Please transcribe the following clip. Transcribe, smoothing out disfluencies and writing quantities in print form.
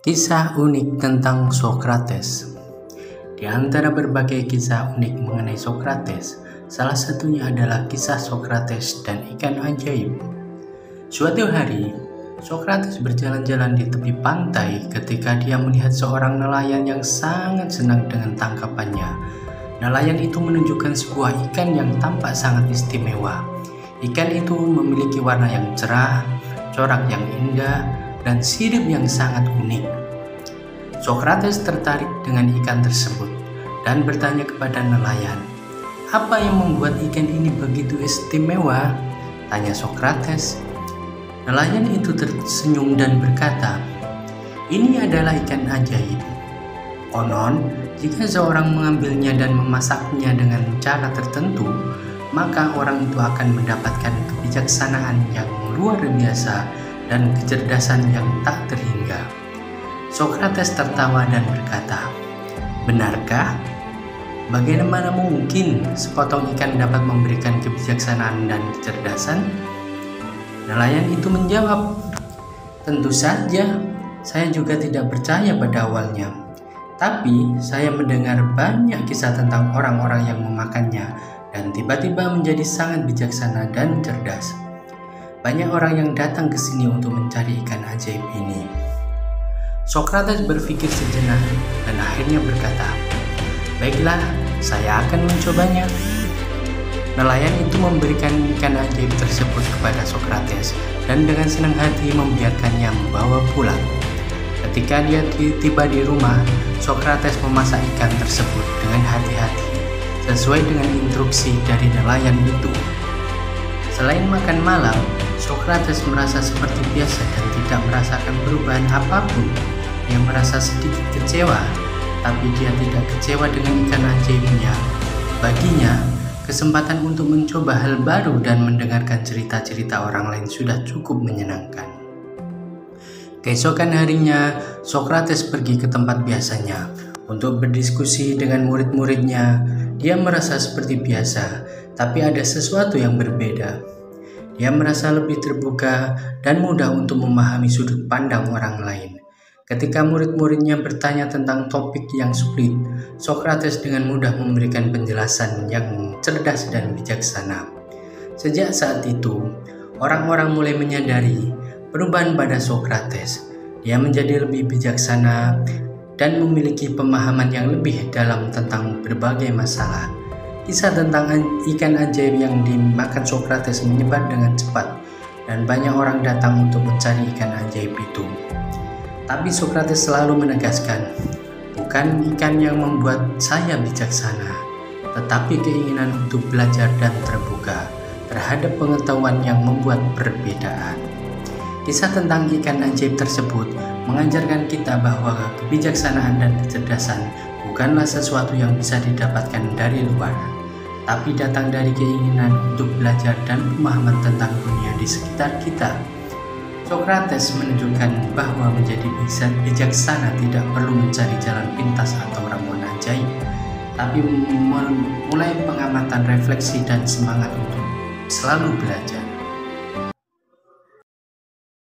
Kisah unik tentang Sokrates. Di antara berbagai kisah unik mengenai Sokrates, salah satunya adalah kisah Sokrates dan ikan ajaib. Suatu hari, Sokrates berjalan-jalan di tepi pantai ketika dia melihat seorang nelayan yang sangat senang dengan tangkapannya. Nelayan itu menunjukkan sebuah ikan yang tampak sangat istimewa. Ikan itu memiliki warna yang cerah, corak yang indah, dan sirip yang sangat unik. Sokrates tertarik dengan ikan tersebut dan bertanya kepada nelayan, "Apa yang membuat ikan ini begitu istimewa?" tanya Sokrates. Nelayan itu tersenyum dan berkata, "Ini adalah ikan ajaib. Konon, jika seorang mengambilnya dan memasaknya dengan cara tertentu, maka orang itu akan mendapatkan kebijaksanaan yang luar biasa dan kecerdasan yang tak terhingga." Sokrates tertawa dan berkata, "Benarkah? Bagaimana mungkin sepotong ikan dapat memberikan kebijaksanaan dan kecerdasan?" Nelayan itu menjawab, "Tentu saja, saya juga tidak percaya pada awalnya. Tapi saya mendengar banyak kisah tentang orang-orang yang memakannya dan tiba-tiba menjadi sangat bijaksana dan cerdas. Banyak orang yang datang ke sini untuk mencari ikan ajaib ini." Sokrates berpikir sejenak dan akhirnya berkata, "Baiklah, saya akan mencobanya." Nelayan itu memberikan ikan ajaib tersebut kepada Sokrates dan dengan senang hati membiarkannya membawa pulang. Ketika dia tiba di rumah, Sokrates memasak ikan tersebut dengan hati-hati sesuai dengan instruksi dari nelayan itu. Selain makan malam, Sokrates merasa seperti biasa dan tidak merasakan perubahan apapun. Dia merasa sedikit kecewa, tapi dia tidak kecewa dengan ikan ajaibnya. Baginya, kesempatan untuk mencoba hal baru dan mendengarkan cerita-cerita orang lain sudah cukup menyenangkan. Keesokan harinya, Sokrates pergi ke tempat biasanya untuk berdiskusi dengan murid-muridnya. Dia merasa seperti biasa, tapi ada sesuatu yang berbeda. Dia merasa lebih terbuka dan mudah untuk memahami sudut pandang orang lain. Ketika murid-muridnya bertanya tentang topik yang sulit, Sokrates dengan mudah memberikan penjelasan yang cerdas dan bijaksana. Sejak saat itu, orang-orang mulai menyadari perubahan pada Sokrates. Dia menjadi lebih bijaksana dan memiliki pemahaman yang lebih dalam tentang berbagai masalah. Kisah tentang ikan ajaib yang dimakan Sokrates menyebar dengan cepat, dan banyak orang datang untuk mencari ikan ajaib itu. Tapi Sokrates selalu menegaskan, "Bukan ikan yang membuat saya bijaksana, tetapi keinginan untuk belajar dan terbuka terhadap pengetahuan yang membuat perbedaan." Kisah tentang ikan ajaib tersebut mengajarkan kita bahwa kebijaksanaan dan kecerdasan bukanlah sesuatu yang bisa didapatkan dari luar, tapi datang dari keinginan untuk belajar dan pemahaman tentang dunia di sekitar kita. Sokrates menunjukkan bahwa menjadi bijaksana tidak perlu mencari jalan pintas atau ramuan ajaib, tapi mulai pengamatan, refleksi, dan semangat untuk selalu belajar.